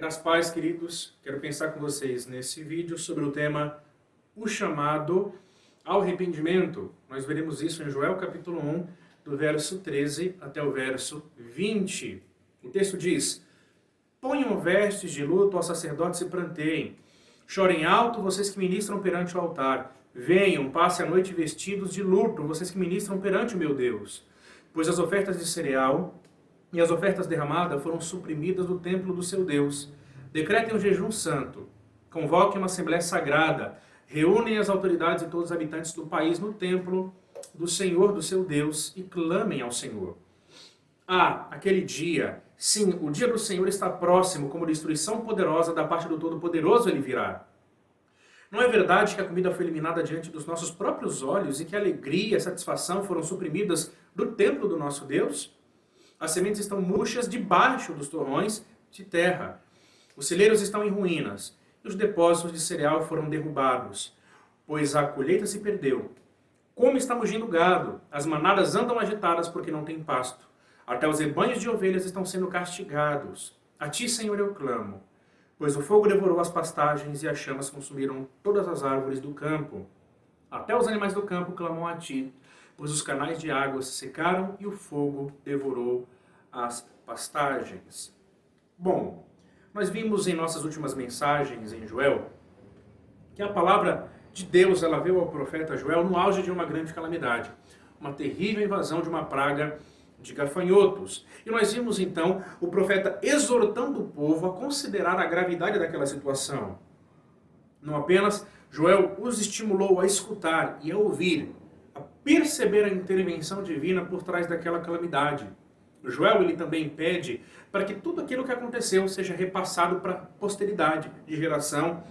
Graças a paz, queridos. Quero pensar com vocês nesse vídeo sobre o tema o chamado ao arrependimento. Nós veremos isso em Joel capítulo 1, do verso 13 até o verso 20. O texto diz: ponham vestes de luto aos sacerdotes e pranteiem. Chorem alto vocês que ministram perante o altar. Venham, passe a noite vestidos de luto, vocês que ministram perante o meu Deus. Pois as ofertas de cereal e as ofertas derramadas foram suprimidas do templo do seu Deus. Decretem um jejum santo. Convoquem uma assembleia sagrada. Reúnem as autoridades e todos os habitantes do país no templo do Senhor, do seu Deus, e clamem ao Senhor. Aquele dia, sim, o dia do Senhor está próximo, como destruição poderosa da parte do Todo-Poderoso ele virá. Não é verdade que a comida foi eliminada diante dos nossos próprios olhos e que a alegria e a satisfação foram suprimidas do templo do nosso Deus? As sementes estão murchas debaixo dos torrões de terra. Os celeiros estão em ruínas e os depósitos de cereal foram derrubados, pois a colheita se perdeu. Como está mugindo o gado, as manadas andam agitadas porque não tem pasto. Até os rebanhos de ovelhas estão sendo castigados. A ti, Senhor, eu clamo, pois o fogo devorou as pastagens e as chamas consumiram todas as árvores do campo. Até os animais do campo clamam a ti, pois os canais de água se secaram e o fogo devorou as pastagens. Bom, nós vimos em nossas últimas mensagens em Joel que a palavra de Deus ela veio ao profeta Joel no auge de uma grande calamidade, uma terrível invasão de uma praga de gafanhotos. E nós vimos então o profeta exortando o povo a considerar a gravidade daquela situação. Não apenas Joel os estimulou a escutar e a ouvir, a perceber a intervenção divina por trás daquela calamidade. Joel ele também pede para que tudo aquilo que aconteceu seja repassado para a posteridade, de geração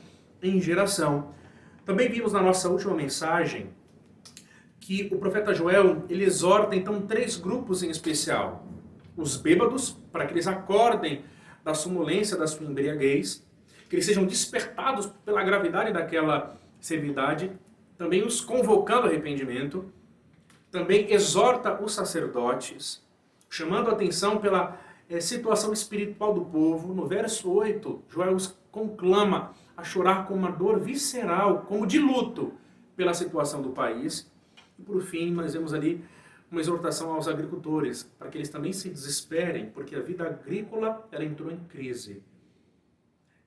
em geração. Também vimos na nossa última mensagem que o profeta Joel ele exorta então 3 grupos em especial. Os bêbados, para que eles acordem da sonolência da sua embriaguez, que eles sejam despertados pela gravidade daquela severidade, também os convocando ao arrependimento. Também exorta os sacerdotes, chamando a atenção pela situação espiritual do povo. No verso 8, Joel os conclama a chorar com uma dor visceral, como de luto, pela situação do país. E por fim, nós vemos ali uma exortação aos agricultores, para que eles também se desesperem, porque a vida agrícola ela entrou em crise.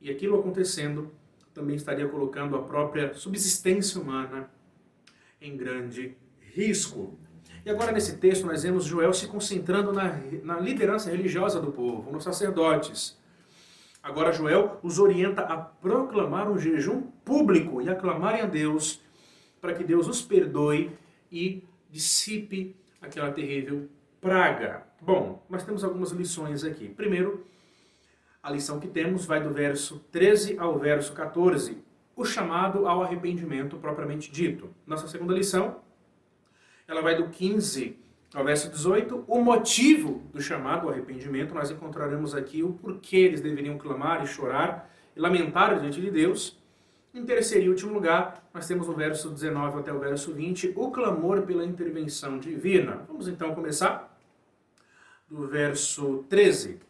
E aquilo acontecendo também estaria colocando a própria subsistência humana em grande risco. E agora nesse texto nós vemos Joel se concentrando na liderança religiosa do povo, nos sacerdotes. Agora Joel os orienta a proclamar um jejum público e a clamarem a Deus para que Deus os perdoe e dissipe aquela terrível praga. Bom, nós temos algumas lições aqui. Primeiro, a lição que temos vai do verso 13 ao verso 14, o chamado ao arrependimento propriamente dito. Nossa segunda lição, ela vai do 15 ao verso 18, o motivo do chamado ao arrependimento. Nós encontraremos aqui o porquê eles deveriam clamar e chorar e lamentar diante de Deus. Em terceiro e último lugar, nós temos o verso 19 até o verso 20, o clamor pela intervenção divina. Vamos então começar do verso 13.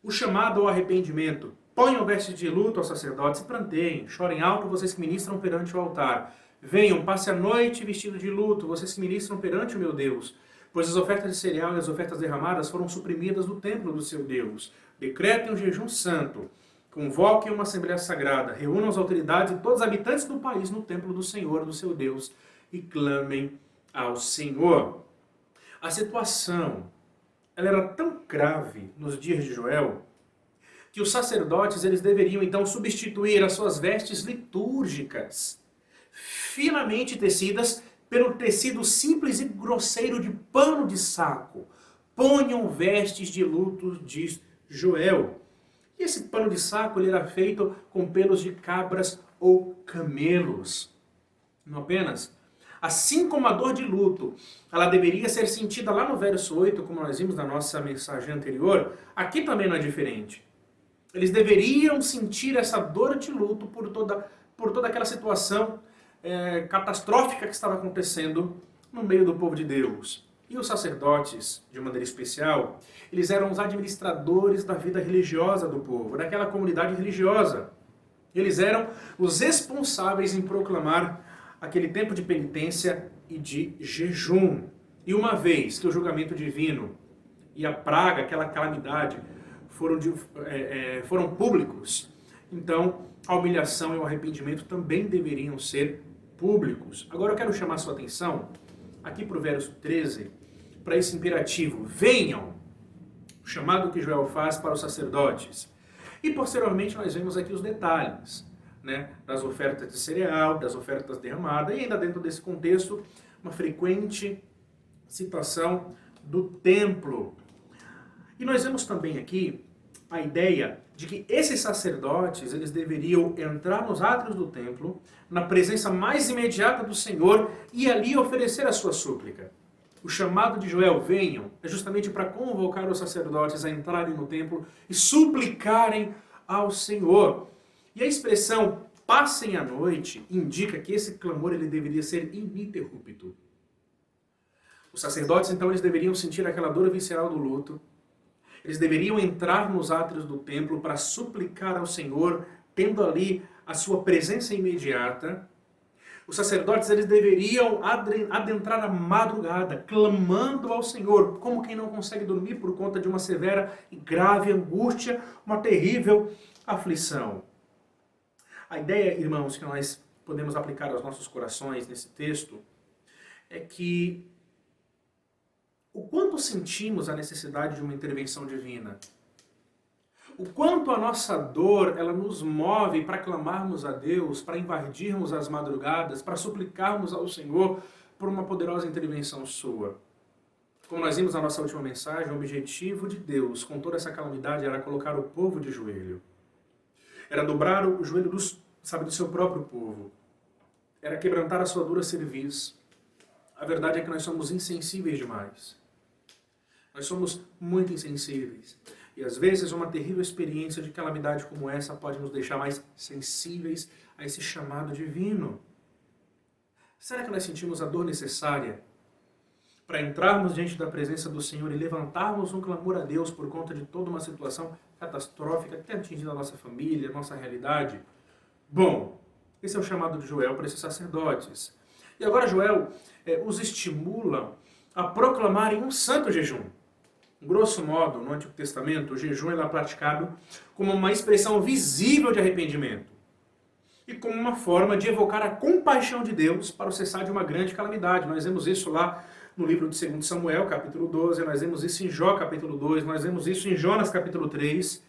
O chamado ao arrependimento. Ponham vestes de luto aos sacerdotes e pranteiem. Chorem alto vocês que ministram perante o altar. Venham, passe a noite vestido de luto, vocês que ministram perante o meu Deus. Pois as ofertas de cereal e as ofertas derramadas foram suprimidas do templo do seu Deus. Decretem um jejum santo. Convoquem uma assembleia sagrada. Reúnam as autoridades e todos os habitantes do país no templo do Senhor, do seu Deus. E clamem ao Senhor. A situação ela era tão grave nos dias de Joel que os sacerdotes eles deveriam então substituir as suas vestes litúrgicas, finamente tecidas, pelo tecido simples e grosseiro de pano de saco. Ponham vestes de luto, diz Joel. E esse pano de saco ele era feito com pelos de cabras ou camelos. Não apenas. Assim como a dor de luto, ela deveria ser sentida lá no verso 8, como nós vimos na nossa mensagem anterior, aqui também não é diferente. Eles deveriam sentir essa dor de luto por toda aquela situação catastrófica que estava acontecendo no meio do povo de Deus. E os sacerdotes, de maneira especial, eles eram os administradores da vida religiosa do povo, daquela comunidade religiosa. Eles eram os responsáveis em proclamar aquele tempo de penitência e de jejum. E uma vez que o julgamento divino e a praga, aquela calamidade, foram públicos, então a humilhação e o arrependimento também deveriam ser públicos. Agora eu quero chamar a sua atenção aqui para o verso 13, para esse imperativo: venham, o chamado que Joel faz para os sacerdotes. E posteriormente nós vemos aqui os detalhes, né, das ofertas de cereal, das ofertas derramadas, e ainda dentro desse contexto, uma frequente citação do templo. E nós vemos também aqui a ideia de que esses sacerdotes, eles deveriam entrar nos átrios do templo, na presença mais imediata do Senhor, e ali oferecer a sua súplica. O chamado de Joel, venham, é justamente para convocar os sacerdotes a entrarem no templo e suplicarem ao Senhor. E a expressão passem a noite indica que esse clamor ele deveria ser ininterrupto. Os sacerdotes, então, eles deveriam sentir aquela dor visceral do luto. Eles deveriam entrar nos átrios do templo para suplicar ao Senhor, tendo ali a sua presença imediata. Os sacerdotes, eles deveriam adentrar a madrugada, clamando ao Senhor, como quem não consegue dormir por conta de uma severa e grave angústia, uma terrível aflição. A ideia, irmãos, que nós podemos aplicar aos nossos corações nesse texto é que o quanto sentimos a necessidade de uma intervenção divina, o quanto a nossa dor ela nos move para clamarmos a Deus, para invadirmos as madrugadas, para suplicarmos ao Senhor por uma poderosa intervenção sua. Como nós vimos na nossa última mensagem, o objetivo de Deus com toda essa calamidade era colocar o povo de joelho. Era dobrar o joelho do seu próprio povo. Era quebrantar a sua dura cerviz. A verdade é que nós somos insensíveis demais. Nós somos muito insensíveis. E às vezes uma terrível experiência de calamidade como essa pode nos deixar mais sensíveis a esse chamado divino. Será que nós sentimos a dor necessária para entrarmos diante da presença do Senhor e levantarmos um clamor a Deus por conta de toda uma situação catastrófica que tem atingido a nossa família, a nossa realidade? Bom, esse é o chamado de Joel para esses sacerdotes. E agora Joel os estimula a proclamarem um santo jejum. Grosso modo, no Antigo Testamento, o jejum era praticado como uma expressão visível de arrependimento e como uma forma de evocar a compaixão de Deus para o cessar de uma grande calamidade. Nós vemos isso lá no livro de 2 Samuel, capítulo 12, nós vemos isso em Jó, capítulo 2, nós vemos isso em Jonas, capítulo 3.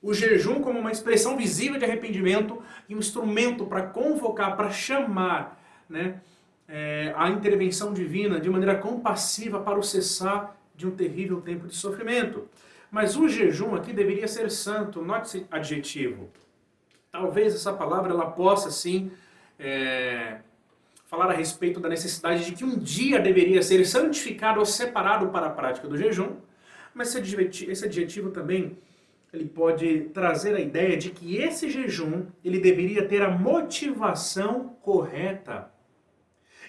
O jejum como uma expressão visível de arrependimento e um instrumento para convocar, para chamar, né, a intervenção divina de maneira compassiva para o cessar de um terrível tempo de sofrimento. Mas o jejum aqui deveria ser santo, note esse adjetivo. Talvez essa palavra ela possa, sim, falar a respeito da necessidade de que um dia deveria ser santificado ou separado para a prática do jejum, mas esse adjetivo também ele pode trazer a ideia de que esse jejum ele deveria ter a motivação correta.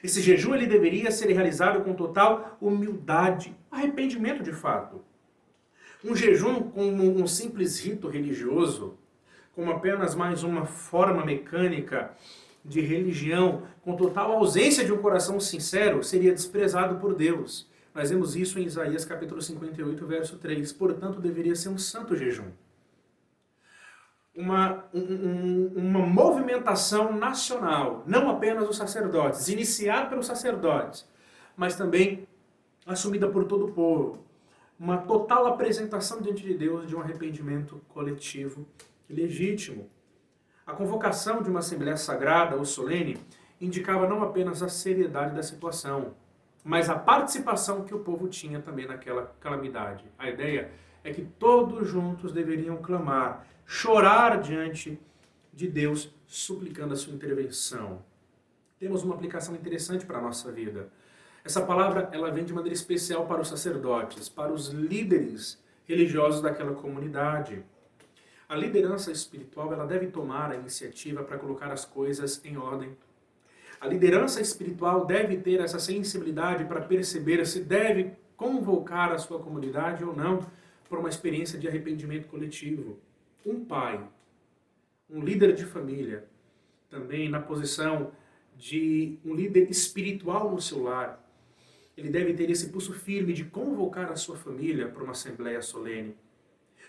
Esse jejum ele deveria ser realizado com total humildade, arrependimento de fato. Um jejum como um simples rito religioso, como apenas mais uma forma mecânica de religião, com total ausência de um coração sincero, seria desprezado por Deus. Nós vemos isso em Isaías capítulo 58, verso 3. Portanto, deveria ser um santo jejum. Uma movimentação nacional, não apenas os sacerdotes, iniciada pelos sacerdotes, mas também assumida por todo o povo. Uma total apresentação diante de Deus de um arrependimento coletivo e legítimo. A convocação de uma assembleia sagrada ou solene indicava não apenas a seriedade da situação, mas a participação que o povo tinha também naquela calamidade. A ideia é que todos juntos deveriam clamar, chorar diante de Deus, suplicando a sua intervenção. Temos uma aplicação interessante para a nossa vida. Essa palavra ela vem de maneira especial para os sacerdotes, para os líderes religiosos daquela comunidade. A liderança espiritual ela deve tomar a iniciativa para colocar as coisas em ordem. A liderança espiritual deve ter essa sensibilidade para perceber se deve convocar a sua comunidade ou não para uma experiência de arrependimento coletivo. Um pai, um líder de família, também na posição de um líder espiritual no seu lar, ele deve ter esse pulso firme de convocar a sua família para uma assembleia solene.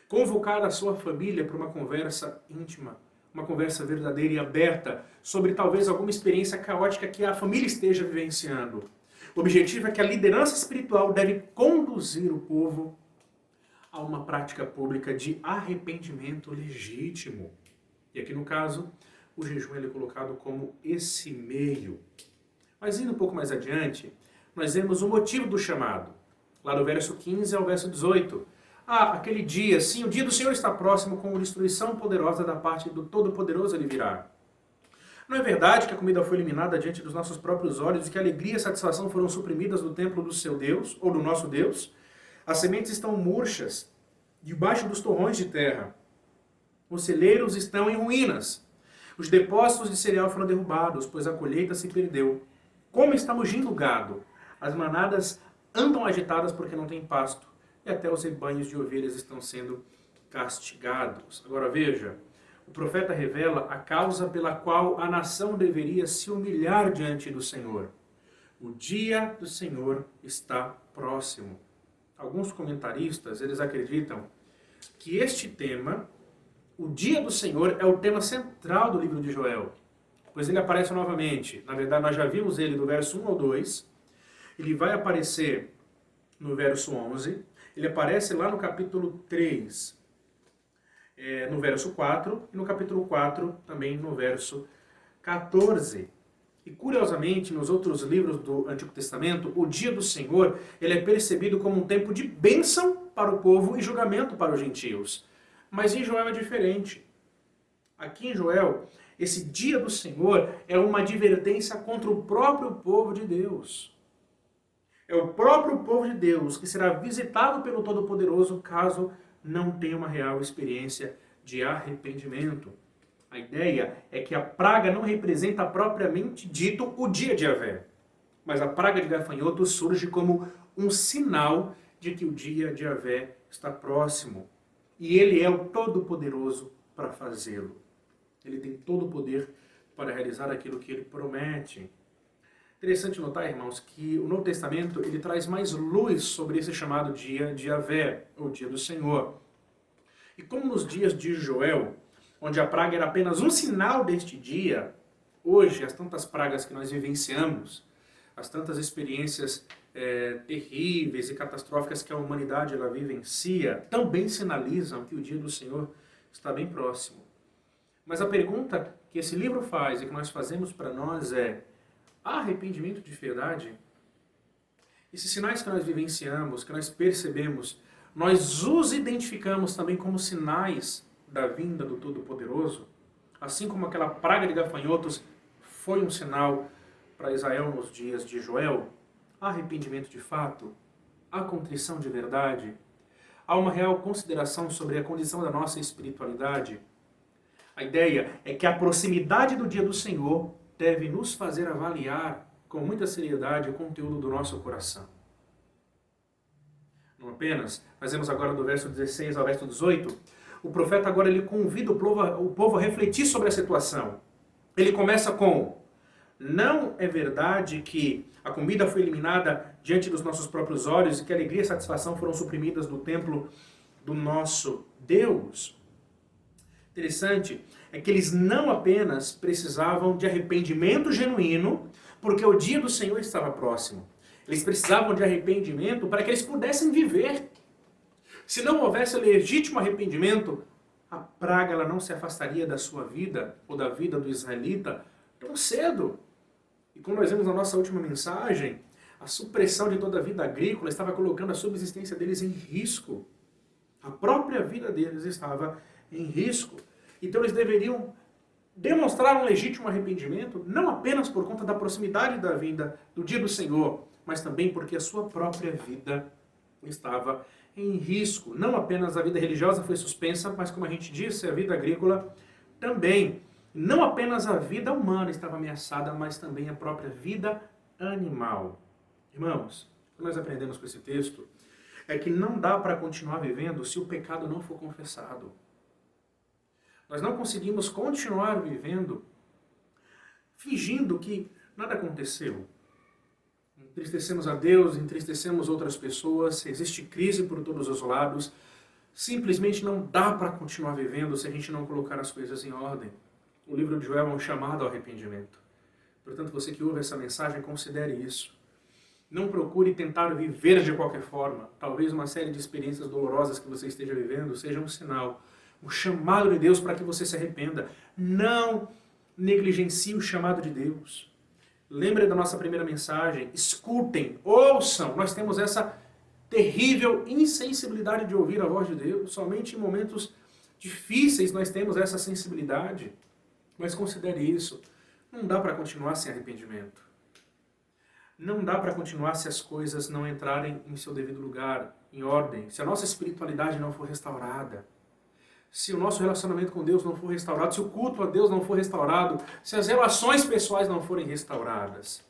Convocar a sua família para uma conversa íntima, uma conversa verdadeira e aberta sobre talvez alguma experiência caótica que a família esteja vivenciando. O objetivo é que a liderança espiritual deve conduzir o povo a uma prática pública de arrependimento legítimo. E aqui no caso, o jejum ele é colocado como esse meio. Mas indo um pouco mais adiante, nós vemos o motivo do chamado. Lá do verso 15 ao verso 18. Aquele dia, sim, o dia do Senhor está próximo, com destruição poderosa da parte do Todo-Poderoso ele virá. Não é verdade que a comida foi eliminada diante dos nossos próprios olhos e que a alegria e a satisfação foram suprimidas no templo do seu Deus, ou do nosso Deus? As sementes estão murchas, debaixo dos torrões de terra. Os celeiros estão em ruínas. Os depósitos de cereal foram derrubados, pois a colheita se perdeu. Como está mugindo o gado? As manadas andam agitadas porque não tem pasto. E até os rebanhos de ovelhas estão sendo castigados. Agora veja, o profeta revela a causa pela qual a nação deveria se humilhar diante do Senhor. O dia do Senhor está próximo. Alguns comentaristas, eles acreditam que este tema, o dia do Senhor, é o tema central do livro de Joel. Pois ele aparece novamente. Na verdade, nós já vimos ele do verso 1 ao 2. Ele vai aparecer no verso 11. Ele aparece lá no capítulo 3, no verso 4. E no capítulo 4, também no verso 14. E curiosamente, nos outros livros do Antigo Testamento, o dia do Senhor ele é percebido como um tempo de bênção para o povo e julgamento para os gentios. Mas em Joel é diferente. Aqui em Joel, esse dia do Senhor é uma advertência contra o próprio povo de Deus. É o próprio povo de Deus que será visitado pelo Todo-Poderoso caso não tenha uma real experiência de arrependimento. A ideia é que a praga não representa propriamente dito o dia de Yahvé, mas a praga de gafanhotos surge como um sinal de que o dia de Yahvé está próximo. E ele é o Todo-Poderoso para fazê-lo. Ele tem todo o poder para realizar aquilo que ele promete. Interessante notar, irmãos, que o Novo Testamento ele traz mais luz sobre esse chamado dia de Yahvé, ou dia do Senhor. E como nos dias de Joel, onde a praga era apenas um sinal deste dia, hoje, as tantas pragas que nós vivenciamos, as tantas experiências terríveis e catastróficas que a humanidade ela vivencia, também sinalizam que o dia do Senhor está bem próximo. Mas a pergunta que esse livro faz e que nós fazemos para nós é: há arrependimento de verdade? Esses sinais que nós vivenciamos, que nós percebemos, nós os identificamos também como sinais da vinda do Todo-Poderoso? Assim como aquela praga de gafanhotos foi um sinal para Israel nos dias de Joel? Há arrependimento de fato? Há contrição de verdade? Há uma real consideração sobre a condição da nossa espiritualidade? A ideia é que a proximidade do dia do Senhor deve nos fazer avaliar com muita seriedade o conteúdo do nosso coração. Não apenas, nós vemos agora do verso 16 ao verso 18, o profeta agora ele convida o povo a refletir sobre a situação. Ele começa com: não é verdade que a comida foi eliminada diante dos nossos próprios olhos e que a alegria e a satisfação foram suprimidas do templo do nosso Deus? Interessante é que eles não apenas precisavam de arrependimento genuíno, porque o dia do Senhor estava próximo. Eles precisavam de arrependimento para que eles pudessem viver. Se não houvesse legítimo arrependimento, a praga ela não se afastaria da sua vida ou da vida do israelita tão cedo. E como nós vimos na nossa última mensagem, a supressão de toda a vida agrícola estava colocando a subsistência deles em risco. A própria vida deles estava em risco. Então eles deveriam demonstrar um legítimo arrependimento, não apenas por conta da proximidade da vinda do dia do Senhor, mas também porque a sua própria vida estava em risco. Não apenas a vida religiosa foi suspensa, mas como a gente disse, a vida agrícola também. Não apenas a vida humana estava ameaçada, mas também a própria vida animal. Irmãos, o que nós aprendemos com esse texto é que não dá para continuar vivendo se o pecado não for confessado. Nós não conseguimos continuar vivendo fingindo que nada aconteceu. Entristecemos a Deus, entristecemos outras pessoas, existe crise por todos os lados. Simplesmente não dá para continuar vivendo se a gente não colocar as coisas em ordem. O livro de Joel é um chamado ao arrependimento. Portanto, você que ouve essa mensagem, considere isso. Não procure tentar viver de qualquer forma. Talvez uma série de experiências dolorosas que você esteja vivendo seja um sinal, um chamado de Deus para que você se arrependa. Não negligencie o chamado de Deus. Lembre da nossa primeira mensagem. Escutem, ouçam. Nós temos essa terrível insensibilidade de ouvir a voz de Deus. Somente em momentos difíceis nós temos essa sensibilidade. Mas considere isso. Não dá para continuar sem arrependimento. Não dá para continuar se as coisas não entrarem em seu devido lugar, em ordem. Se a nossa espiritualidade não for restaurada. Se o nosso relacionamento com Deus não for restaurado. Se o culto a Deus não for restaurado. Se as relações pessoais não forem restauradas.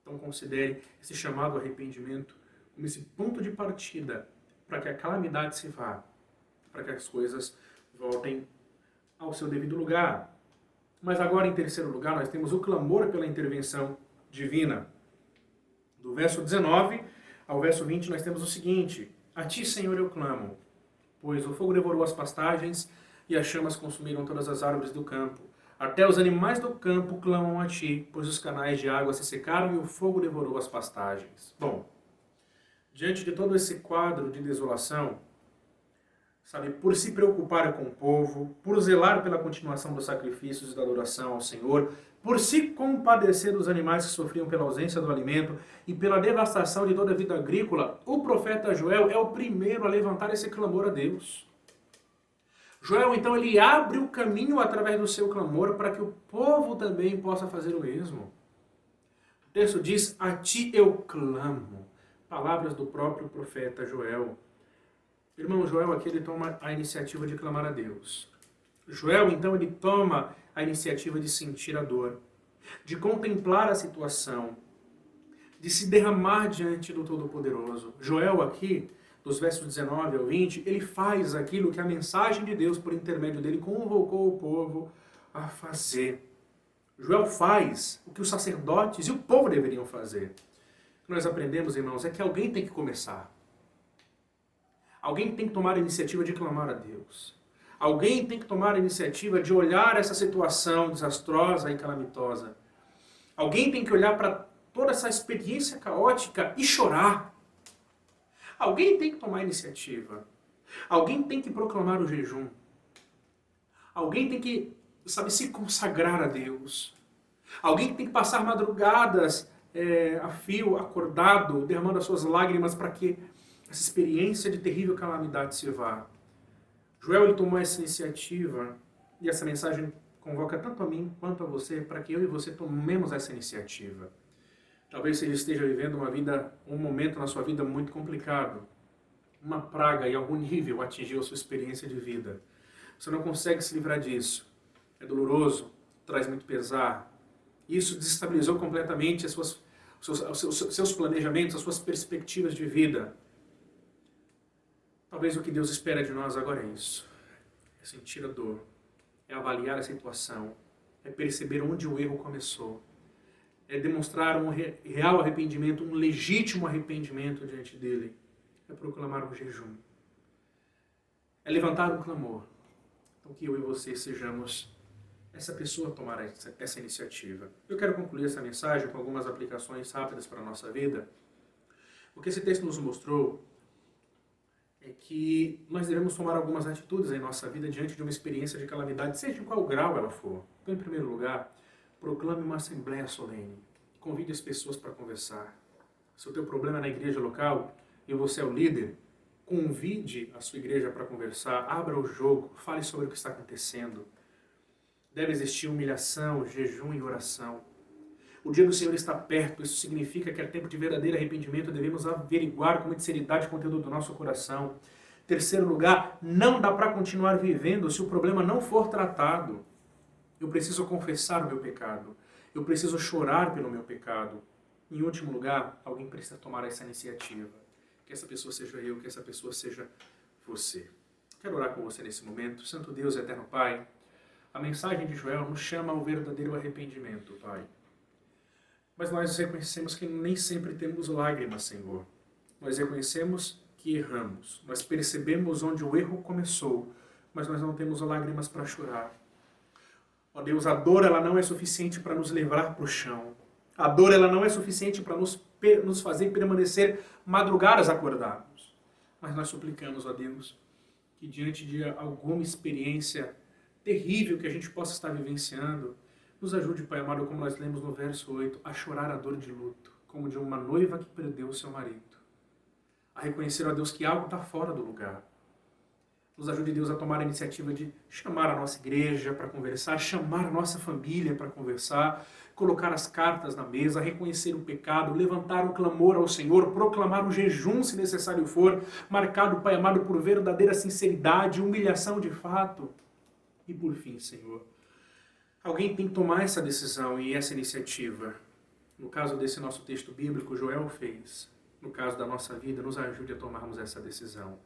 Então considere esse chamado ao arrependimento como esse ponto de partida para que a calamidade se vá. Para que as coisas voltem ao seu devido lugar. Mas agora, em terceiro lugar, nós temos o clamor pela intervenção divina. Do verso 19 ao verso 20, nós temos o seguinte: A ti, Senhor, eu clamo, pois o fogo devorou as pastagens e as chamas consumiram todas as árvores do campo. Até os animais do campo clamam a ti, pois os canais de água se secaram e o fogo devorou as pastagens. Bom, diante de todo esse quadro de desolação, sabe, por se preocupar com o povo, por zelar pela continuação dos sacrifícios e da adoração ao Senhor, por se compadecer dos animais que sofriam pela ausência do alimento e pela devastação de toda a vida agrícola, o profeta Joel é o primeiro a levantar esse clamor a Deus. Joel, então, ele abre o caminho através do seu clamor para que o povo também possa fazer o mesmo. O texto diz, a ti eu clamo. Palavras do próprio profeta Joel. Irmão, Joel aqui ele toma a iniciativa de clamar a Deus. Joel, então, ele toma a iniciativa de sentir a dor, de contemplar a situação, de se derramar diante do Todo-Poderoso. Joel aqui, dos versos 19 ao 20, ele faz aquilo que a mensagem de Deus, por intermédio dele, convocou o povo a fazer. Joel faz o que os sacerdotes e o povo deveriam fazer. O que nós aprendemos, irmãos, é que alguém tem que começar. Alguém tem que tomar a iniciativa de clamar a Deus. Alguém tem que tomar a iniciativa de olhar essa situação desastrosa e calamitosa. Alguém tem que olhar para toda essa experiência caótica e chorar. Alguém tem que tomar a iniciativa. Alguém tem que proclamar o jejum. Alguém tem que, sabe, se consagrar a Deus. Alguém tem que passar madrugadas a fio, acordado, derramando as suas lágrimas para que essa experiência de terrível calamidade se vá. Joel ele tomou essa iniciativa e essa mensagem convoca tanto a mim quanto a você para que eu e você tomemos essa iniciativa. Talvez você esteja vivendo um momento na sua vida muito complicado. Uma praga em algum nível atingiu a sua experiência de vida. Você não consegue se livrar disso. É doloroso, traz muito pesar. Isso desestabilizou completamente os seus planejamentos, as suas perspectivas de vida. Talvez o que Deus espera de nós agora é isso. É sentir a dor. É avaliar a situação. É perceber onde o erro começou. É demonstrar um real arrependimento, um legítimo arrependimento diante dele. É proclamar um jejum. É levantar um clamor. Então que eu e você sejamos essa pessoa a tomar essa iniciativa. Eu quero concluir essa mensagem com algumas aplicações rápidas para a nossa vida. O que esse texto nos mostrou é que nós devemos tomar algumas atitudes em nossa vida diante de uma experiência de calamidade, seja em qual grau ela for. Então, em primeiro lugar, proclame uma assembleia solene. Convide as pessoas para conversar. Se o teu problema é na igreja local e você é o líder, convide a sua igreja para conversar, abra o jogo, fale sobre o que está acontecendo. Deve existir humilhação, jejum e oração. O dia do Senhor está perto, isso significa que é tempo de verdadeiro arrependimento, devemos averiguar com muita seriedade o conteúdo do nosso coração. Terceiro lugar, não dá para continuar vivendo se o problema não for tratado. Eu preciso confessar o meu pecado. Eu preciso chorar pelo meu pecado. Em último lugar, alguém precisa tomar essa iniciativa. Que essa pessoa seja eu, que essa pessoa seja você. Quero orar com você nesse momento. Santo Deus, Eterno Pai, a mensagem de Joel nos chama ao verdadeiro arrependimento, Pai. Mas nós reconhecemos que nem sempre temos lágrimas, Senhor. Nós reconhecemos que erramos. Nós percebemos onde o erro começou, mas nós não temos lágrimas para chorar. Ó Deus, a dor ela não é suficiente para nos levar para o chão. A dor ela não é suficiente para nos fazer permanecer madrugadas acordados. Mas nós suplicamos, ó Deus, que diante de alguma experiência terrível que a gente possa estar vivenciando, nos ajude, Pai amado, como nós lemos no verso 8, a chorar a dor de luto, como de uma noiva que perdeu o seu marido. A reconhecer, ó Deus, que algo está fora do lugar. Nos ajude, Deus, a tomar a iniciativa de chamar a nossa igreja para conversar, chamar a nossa família para conversar, colocar as cartas na mesa, reconhecer o pecado, levantar um clamor ao Senhor, proclamar um jejum, se necessário for, marcado, Pai amado, por verdadeira sinceridade, humilhação de fato. E por fim, Senhor, alguém tem que tomar essa decisão e essa iniciativa. No caso desse nosso texto bíblico, Joel fez. No caso da nossa vida, nos ajude a tomarmos essa decisão.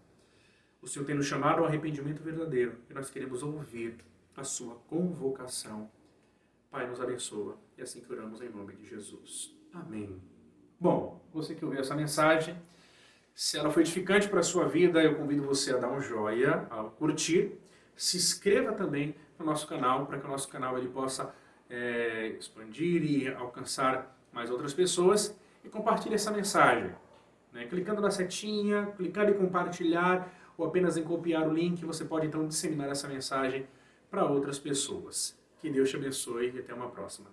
O Senhor tem nos chamado ao arrependimento verdadeiro e nós queremos ouvir a sua convocação. Pai, nos abençoa. E assim que oramos em nome de Jesus. Amém. Bom, você que ouviu essa mensagem, se ela foi edificante para a sua vida, eu convido você a dar um joia, a curtir. Se inscreva também no nosso canal, para que o nosso canal ele possa expandir e alcançar mais outras pessoas. E compartilhe essa mensagem, né? Clicando na setinha, clicando em compartilhar, ou apenas em copiar o link, você pode então disseminar essa mensagem para outras pessoas. Que Deus te abençoe e até uma próxima.